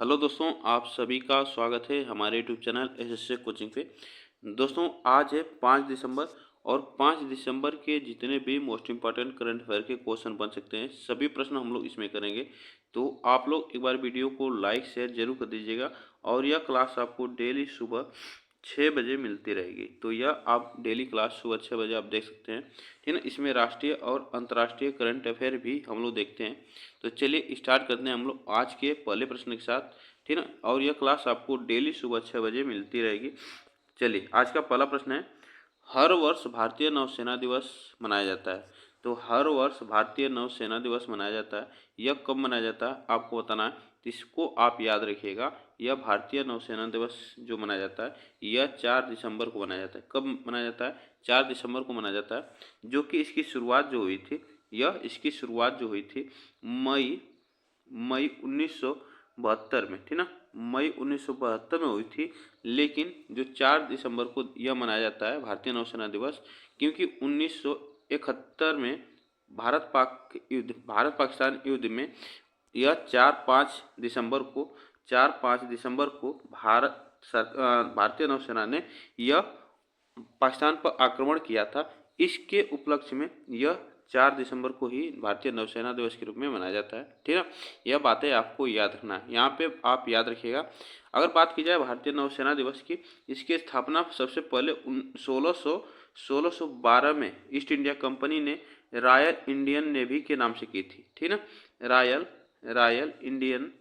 Hello दोस्तों, आप सभी का स्वागत है हमारे यूट्यूब चैनल एसएससी कोचिंग पे। दोस्तों, आज है 5 दिसंबर और 5 दिसंबर के जितने भी मोस्ट इम्पॉर्टेंट करंट अफेयर के क्वेश्चन बन सकते हैं, सभी प्रश्न हम लोग इसमें करेंगे। तो आप लोग एक बार वीडियो को लाइक शेयर जरूर कर दीजिएगा और यह क्लास आपको डेली सुबह 6 बजे मिलती रहेगी। तो यह आप डेली क्लास सुबह 6 बजे आप देख सकते हैं, ठीक है ना। इसमें राष्ट्रीय और अंतर्राष्ट्रीय करंट अफेयर भी हम लोग देखते हैं। तो चलिए स्टार्ट करते हैं हम लोग आज के पहले प्रश्न के साथ, ठीक है ना। और यह क्लास आपको डेली सुबह 6 बजे मिलती रहेगी। चलिए, आज का पहला प्रश्न है, हर वर्ष भारतीय नौसेना दिवस मनाया जाता है। तो हर वर्ष भारतीय नौसेना दिवस मनाया जाता है। यह कब मनाया जाता है आपको बताना है, तो इसको आप याद रखिएगा। यह भारतीय नौसेना दिवस जो मनाया जाता है, यह 4 दिसंबर को मनाया जाता है। कब मनाया जाता है? 4 दिसंबर को मनाया जाता है। जो कि इसकी शुरुआत जो हुई थी, इसकी शुरुआत जो हुई थी मई मई 1972 में, ठीक ना। मई 1972 में हुई थी। लेकिन जो 4 दिसंबर को यह मनाया जाता है भारतीय नौसेना दिवस, क्योंकि 1971 में भारत पाकिस्तान युद्ध में यह 4-5 दिसंबर को भारतीय नौसेना ने यह पाकिस्तान पर आक्रमण किया था। इसके उपलक्ष्य में यह 4 दिसंबर को ही भारतीय नौसेना दिवस के रूप में मनाया जाता है, ठीक है। यह बातें आपको याद रखना है, यहाँ पे आप याद रखिएगा। अगर बात की जाए भारतीय नौसेना दिवस की, इसकी स्थापना सबसे पहले 1612 में ईस्ट इंडिया कंपनी ने रॉयल इंडियन नेवी के नाम से की थी, ठीक है ना। रॉयल इंडियन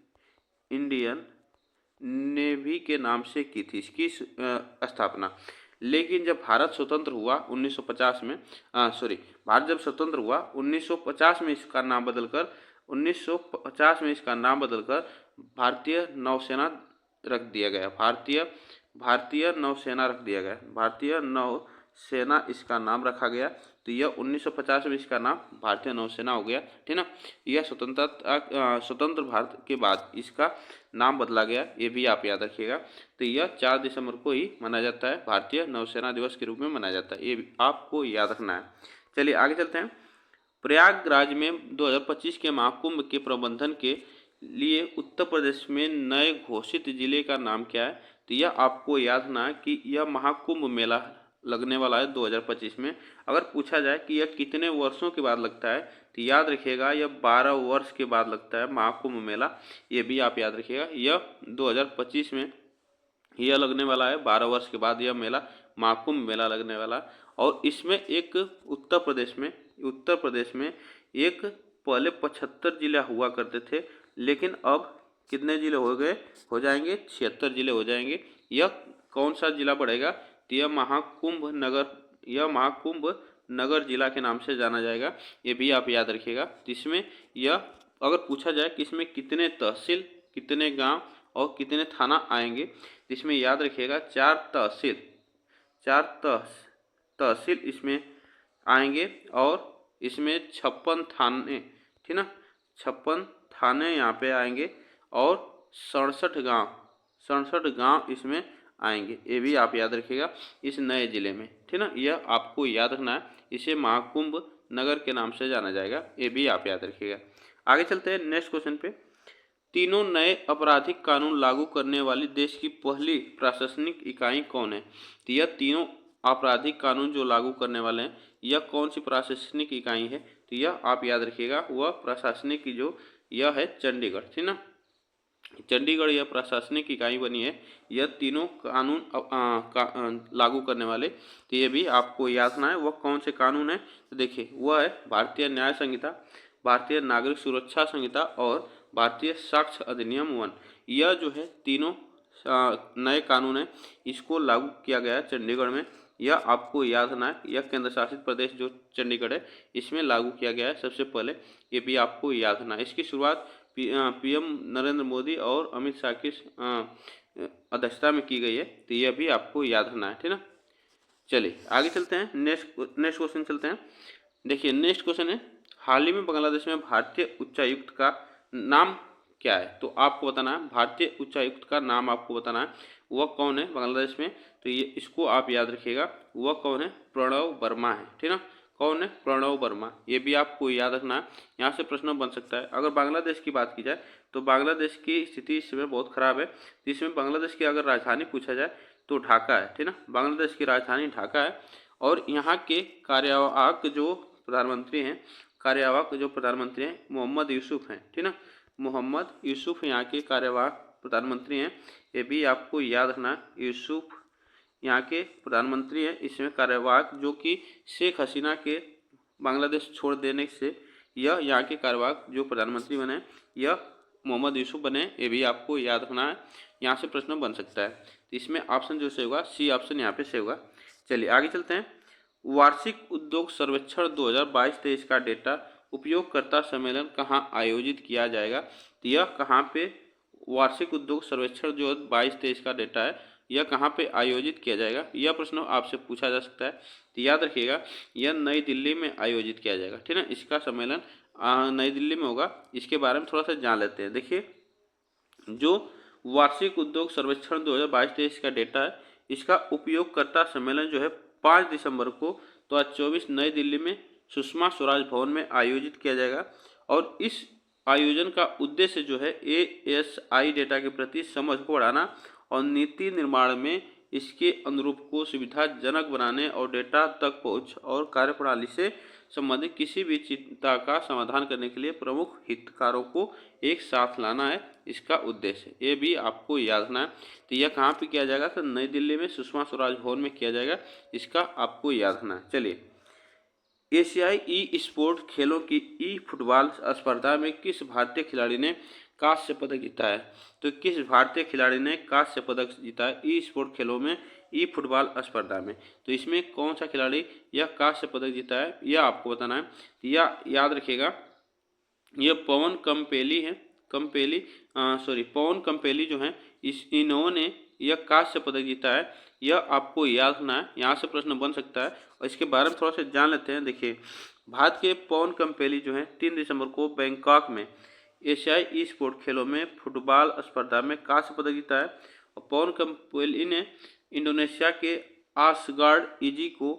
नेवी के नाम से की थी इसकी स्थापना। लेकिन जब भारत स्वतंत्र हुआ 1950 में, भारत जब स्वतंत्र हुआ 1950 में इसका नाम बदलकर भारतीय नौसेना रख दिया गया। भारतीय नौसेना इसका नाम रखा गया। तो यह 1950 में इसका नाम भारतीय नौसेना हो गया, ठीक ना। यह स्वतंत्र भारत के बाद इसका नाम बदला गया, ये भी आप याद रखिएगा। तो यह 4 दिसंबर को ही मनाया जाता है, भारतीय नौसेना दिवस के रूप में मनाया जाता है, ये भी आपको याद रखना है। चलिए आगे चलते हैं। प्रयागराज में 2025 के महाकुंभ के प्रबंधन के लिए उत्तर प्रदेश में नए घोषित जिले का नाम क्या है? तो यह आपको याद रखना है कि यह महाकुंभ मेला लगने वाला है 2025 में। अगर पूछा जाए कि यह कितने वर्षों के बाद लगता है, तो याद रखिएगा यह 12 वर्ष के बाद लगता है महाकुंभ मेला, ये भी आप याद रखिएगा। यह 2025 में यह लगने वाला है, 12 वर्ष के बाद यह मेला महाकुंभ मेला लगने वाला। और इसमें एक उत्तर प्रदेश में एक पहले 75 जिला हुआ करते थे, लेकिन अब कितने जिले हो जाएंगे? 76 जिले हो जाएंगे। यह कौन सा जिला बढ़ेगा? तो यह महाकुंभ नगर जिला के नाम से जाना जाएगा, ये भी आप याद रखिएगा। इसमें यह अगर पूछा जाए कि इसमें कितने तहसील, कितने गांव और कितने थाना आएंगे, इसमें याद रखिएगा 4 तहसील इसमें आएंगे और इसमें 56 थाने, ठीक ना, 56 थाने यहाँ पे आएंगे और 67 गांव इसमें आएंगे, ये भी आप याद रखिएगा इस नए ज़िले में, ठीक ना। यह आपको याद रखना है, इसे महाकुंभ नगर के नाम से जाना जाएगा, ये भी आप याद रखिएगा। आगे चलते हैं नेक्स्ट क्वेश्चन पे। तीनों नए आपराधिक कानून लागू करने वाली देश की पहली प्रशासनिक इकाई कौन है? तो यह तीनों आपराधिक कानून जो लागू करने वाले हैं, यह कौन सी प्रशासनिक इकाई है? तो यह आप याद रखिएगा, वह प्रशासनिक जो यह है चंडीगढ़, ठीक ना। चंडीगढ़ यह प्रशासनिक इकाई बनी है, यह तीनों कानून लागू करने वाले। तो ये भी आपको याद रखना है, वह कौन से कानून है? तो देखिए, वह है भारतीय न्याय संहिता, भारतीय नागरिक सुरक्षा संहिता और भारतीय साक्ष्य अधिनियम 1। यह जो है तीनों नए कानून है, इसको लागू किया गया है चंडीगढ़ में। यह आपको याद रखना है, यह केंद्र शासित प्रदेश जो चंडीगढ़ है इसमें लागू किया गया है सबसे पहले, ये भी आपको याद रखना है। इसकी शुरुआत पीएम नरेंद्र मोदी और अमित शाह की अध्यक्षता में की गई है, तो यह भी आपको याद रखना है, ठीक ना। चलिए आगे चलते हैं, नेक्स्ट क्वेश्चन चलते हैं। देखिए नेक्स्ट क्वेश्चन है, हाल ही में बांग्लादेश में भारतीय उच्चायुक्त का नाम क्या है? तो आपको बताना है भारतीय उच्चायुक्त का नाम आपको बताना है, वह कौन है बांग्लादेश में। तो ये इसको आप याद रखिएगा, वह कौन है? प्रणव वर्मा है, ठीक ना। कौन है? प्रणव वर्मा, ये भी आपको याद रखना है, यहाँ से प्रश्न बन सकता है। अगर बांग्लादेश की बात की जाए, तो बांग्लादेश की स्थिति इस समय बहुत ख़राब है। तो इसमें बांग्लादेश की अगर राजधानी पूछा जाए तो ढाका है, ठीक ना। बांग्लादेश की राजधानी ढाका है और यहाँ के कार्यवाहक जो प्रधानमंत्री हैं मोहम्मद यूसुफ हैं, ठीक ना। मोहम्मद यूसुफ यहाँ के कार्यवाहक प्रधानमंत्री हैं, ये भी आपको याद रखना है। यूसुफ यहाँ के प्रधानमंत्री हैं, इसमें कार्यवाहक जो कि शेख हसीना के बांग्लादेश छोड़ देने से यह यहाँ के कार्यवाहक जो प्रधानमंत्री बने यह मोहम्मद यूसुफ बने, ये भी आपको याद रखना है। यहाँ से प्रश्न बन सकता है। तो इसमें ऑप्शन जो से होगा सी ऑप्शन यहाँ पे से होगा। चलिए आगे चलते हैं। वार्षिक उद्योग सर्वेक्षण 2022-23 का डेटा उपयोगकर्ता सम्मेलन कहाँ आयोजित किया जाएगा? तो यह कहाँ पे वार्षिक उद्योग सर्वेक्षण जो 22-23 का डेटा है यह कहाँ पे आयोजित किया जाएगा? यह प्रश्न आपसे पूछा जा सकता है। तो याद रखिएगा यह नई दिल्ली में आयोजित किया जाएगा, ठीक है। इसका सम्मेलन नई दिल्ली में होगा। इसके बारे में थोड़ा सा जान लेते हैं। देखिए जो वार्षिक उद्योग सर्वेक्षण 2022-23 का डेटा है इसका उपयोगकर्ता सम्मेलन जो है 5 दिसंबर को 2024 नई दिल्ली में सुषमा स्वराज भवन में आयोजित किया जाएगा। और इस आयोजन का उद्देश्य जो है ASI डेटा के प्रति समझ को बढ़ाना और नीति निर्माण में इसके अनुरूप को सुविधाजनक बनाने और डेटा तक पहुंच और कार्यप्रणाली से संबंधित किसी भी चिंता का समाधान करने के लिए प्रमुख हितधारकों को एक साथ लाना है इसका उद्देश्य। ये भी आपको याद रखना है। तो यह कहाँ पे किया जाएगा? तो नई दिल्ली में सुषमा स्वराज भवन में किया जाएगा, इसका आपको याद रखना है। चलिए एशियाई ई स्पोर्ट खेलों की ई फुटबॉल स्पर्धा में किस भारतीय खिलाड़ी ने कांस्य पदक जीता है? तो किस भारतीय खिलाड़ी ने कांस्य पदक जीता है ई स्पोर्ट खेलों में ई फुटबॉल स्पर्धा में? तो इसमें कौन सा खिलाड़ी यह कांस्य पदक जीता है यह आपको बताना है। यह याद रखिएगा यह पवन कंपेली है, पवन कंपेली जो है इन्होंने यह कांस्य पदक जीता है, यह आपको याद रखना है। यहाँ से प्रश्न बन सकता है और इसके बारे में थोड़ा सा जान लेते हैं। देखिए भारत के पवन कंपेली जो है 3 दिसंबर को बैंकॉक में एशियाई ई स्पोर्ट खेलों में फुटबॉल स्पर्धा में कांस्य पदक जीता है। और पवन कंपेली ने इंडोनेशिया के आसगार्ड इजी को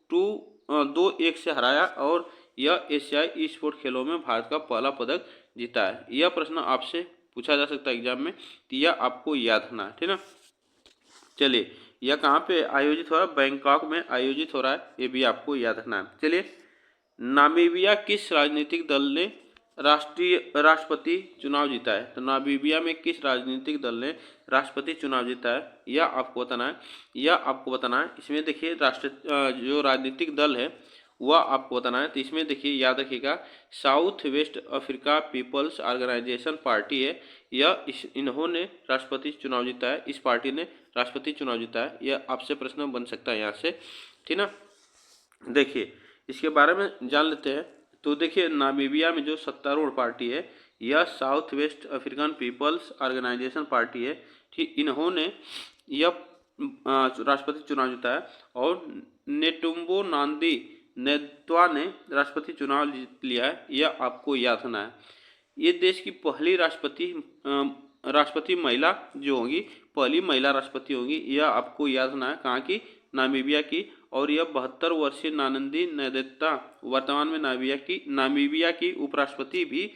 2-1 से हराया और यह एशियाई ई स्पोर्ट खेलों में भारत का पहला पदक जीता है। यह प्रश्न आपसे पूछा जा सकता है एग्जाम में, तो यह आपको याद रखना है, ठीक ना। चलिए यह कहाँ पे आयोजित हो रहा है? बैंकॉक में आयोजित हो रहा है, ये भी आपको याद रखना है। चलिए नामीबिया किस राजनीतिक दल ने राष्ट्रपति चुनाव जीता है? तो नामीबिया में किस राजनीतिक दल ने राष्ट्रपति चुनाव जीता है यह आपको बताना है। इसमें देखिए जो राजनीतिक दल है वह आपको बताना है। तो इसमें देखिए याद रखिएगा South West Africa People's Organisation party है, इन्होंने राष्ट्रपति चुनाव जीता है, इस पार्टी ने राष्ट्रपति चुनाव जीता है। यह आपसे प्रश्न बन सकता है यहाँ से, ठीक ना। देखिए इसके बारे में जान लेते हैं। तो देखिए नामीबिया में जो सत्तारूढ़ पार्टी है यह South West African People's Organisation party है, ठीक। इन्होंने यह राष्ट्रपति चुनाव जीता है और नेटुम्बो नांदी नेतवा ने राष्ट्रपति चुनाव जीत लिया है, यह आपको याद रखना है। ये देश की पहली राष्ट्रपति महिला जो होगी, पहली महिला राष्ट्रपति होगी, यह आपको याद रखना है। कहाँ की? नामीबिया की। और यह 72 वर्षीय नानंदी नैदेत्ता वर्तमान में नामीबिया की उपराष्ट्रपति भी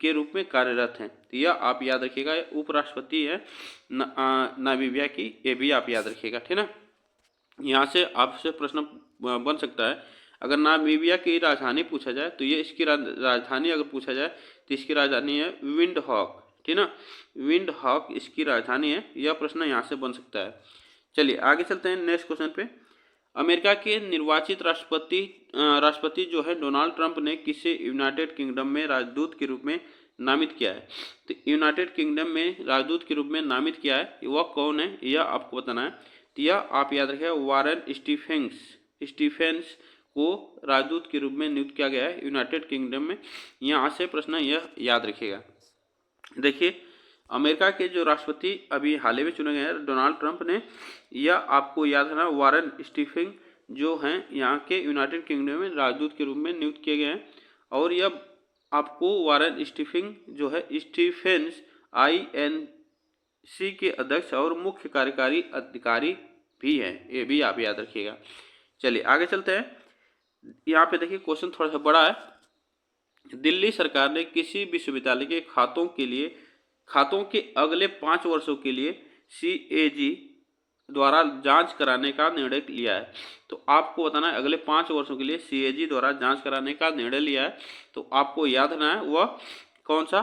के रूप में कार्यरत हैं। तो यह आप याद रखिएगा, उपराष्ट्रपति है नामीबिया की, ये भी आप याद रखिएगा, ठीक ना। यहाँ से आपसे प्रश्न बन सकता है अगर नामीबिया की राजधानी पूछा जाए तो ये इसकी राजधानी अगर पूछा जाए तो इसकी राजधानी है विंडहॉक, ठीक ना। विंडहॉक इसकी राजधानी है, यह प्रश्न यहाँ से बन सकता है। चलिए आगे चलते हैं नेक्स्ट क्वेश्चन पे। अमेरिका के निर्वाचित राष्ट्रपति जो है डोनाल्ड ट्रंप ने किसे यूनाइटेड किंगडम में राजदूत के रूप में नामित किया है? तो यूनाइटेड किंगडम में राजदूत के रूप में नामित किया है, वह कौन है यह आपको बताना है। तो यह आप याद रखिएगा वारेन स्टीफेंस को राजदूत के रूप में नियुक्त किया गया है यूनाइटेड किंगडम में। यहाँ से प्रश्न यह याद रखिएगा। देखिए अमेरिका के जो राष्ट्रपति अभी हाल ही में चुने गए हैं डोनाल्ड ट्रंप ने, यह आपको याद रखना वारेन स्टीफेंस जो हैं यहाँ के यूनाइटेड किंगडम में राजदूत के रूप में नियुक्त किए गए हैं। और यह आपको वारेन स्टीफेंस जो है स्टीफेंस INC के अध्यक्ष और मुख्य कार्यकारी अधिकारी भी हैं, ये भी आप याद रखिएगा। चलिए आगे चलते हैं। यहाँ पे देखिए क्वेश्चन थोड़ा सा बड़ा है। दिल्ली सरकार ने किसी विश्वविद्यालय के खातों के अगले 5 वर्षों के लिए सीएजी द्वारा जांच कराने का निर्णय लिया है। तो आपको बताना है अगले 5 वर्षों के लिए सीएजी द्वारा जांच कराने का निर्णय लिया है। तो आपको याद रखना है वह कौन सा,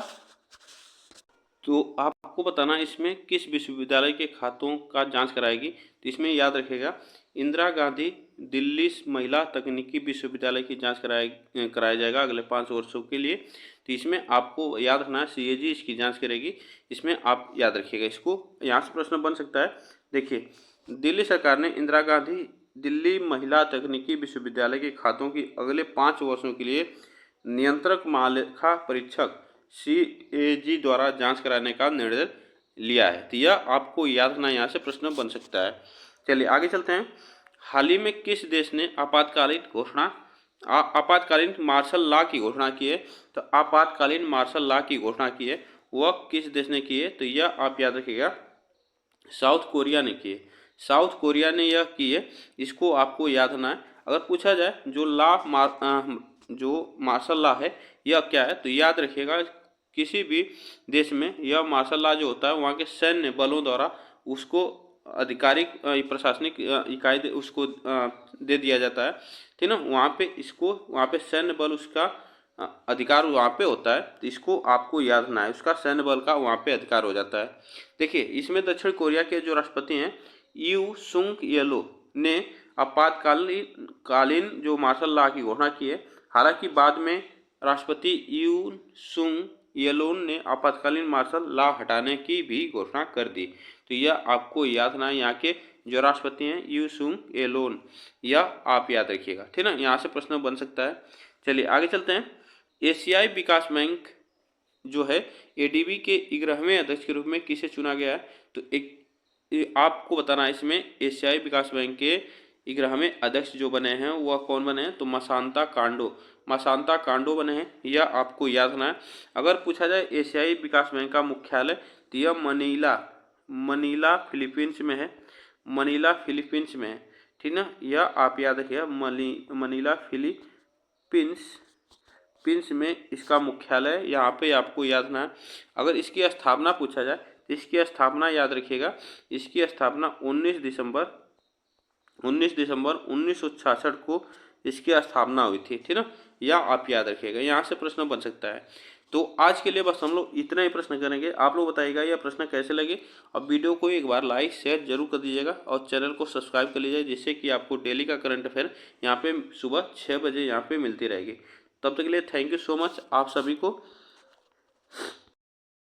तो आपको बताना इसमें किस विश्वविद्यालय के खातों का जांच कराएगी। तो इसमें याद रखिएगा इंदिरा गांधी दिल्ली महिला तकनीकी विश्वविद्यालय की जांच कराया जाएगा अगले 5 वर्षों के लिए। तो इसमें आपको याद रखना है सीएजी इसकी जांच करेगी। इसमें आप याद रखिएगा, इसको यहाँ से प्रश्न बन सकता है। देखिए, दिल्ली सरकार ने इंदिरा गांधी दिल्ली महिला तकनीकी विश्वविद्यालय के खातों की अगले 5 वर्षों के लिए नियंत्रक महालेखा परीक्षक सीएजी द्वारा जांच कराने का निर्णय लिया है। तो यह आपको याद रखना, यहाँ से प्रश्न बन सकता है। चलिए आगे चलते हैं। हाल ही में किस देश ने आपातकालीन मार्शल लॉ की घोषणा की है। तो आपातकालीन मार्शल लॉ की घोषणा की है वह किस देश ने की है। तो यह आप याद रखिएगा साउथ कोरिया ने की है। साउथ कोरिया ने यह की है, इसको आपको याद रखना है। अगर पूछा जाए जो मार्शल लॉ है यह क्या है, तो याद रखिएगा किसी भी देश में यह मार्शल लॉ जो होता है वहाँ के सैन्य बलों द्वारा उसको आधिकारिक प्रशासनिक इकाई उसको दे दिया जाता है, ठीक ना। वहाँ पे सैन्य बल उसका अधिकार वहाँ पे होता है। तो इसको आपको याद रखना है, उसका सैन्य बल का वहाँ पे अधिकार हो जाता है। देखिए, इसमें दक्षिण कोरिया के जो राष्ट्रपति हैं यू सुंग येलो ने आपातकालीन जो मार्शल लॉ की घोषणा की है। हालांकि बाद में राष्ट्रपति यू सुंग येलोन ने आपातकालीन मार्शल लॉ हटाने की भी घोषणा कर दी। तो यह आपको याद रखना है, यहाँ के जो राष्ट्रपति हैं यू सुंग येलोन, यह आप याद रखिएगा, ठीक ना। यहाँ से प्रश्न बन सकता है। चलिए आगे चलते हैं। एशियाई विकास बैंक जो है एडीबी के 11वें अध्यक्ष के रूप में किसे चुना गया है। तो आपको बताना है इसमें एशियाई विकास बैंक के 11वें अध्यक्ष जो बने हैं वह कौन बने हैं। तो मसांता कांडो बने हैं, यह आपको याद रखना है। अगर पूछा जाए एशियाई विकास बैंक का मुख्यालय तो यह मनीला फिलीपींस में है, ठीक ना। यह आप याद रखिएगा मनीला फिलीपींस में इसका मुख्यालय, यहाँ पे आपको याद रखना है। अगर इसकी स्थापना पूछा जाए तो इसकी स्थापना याद रखिएगा, इसकी स्थापना 19 दिसंबर 1966 को इसकी स्थापना हुई थी, ठीक ना। यह आप याद रखिएगा, यहाँ से प्रश्न बन सकता है। तो आज के लिए बस हम लोग इतना ही प्रश्न करेंगे। आप लोग बताइएगा यह प्रश्न कैसे लगे, और वीडियो को एक बार लाइक शेयर जरूर कर दीजिएगा और चैनल को सब्सक्राइब कर लीजिए, जिससे कि आपको डेली का करंट अफेयर यहाँ पे सुबह 6 बजे यहाँ पे मिलती रहेगी। तब तक के लिए थैंक यू सो मच आप सभी को।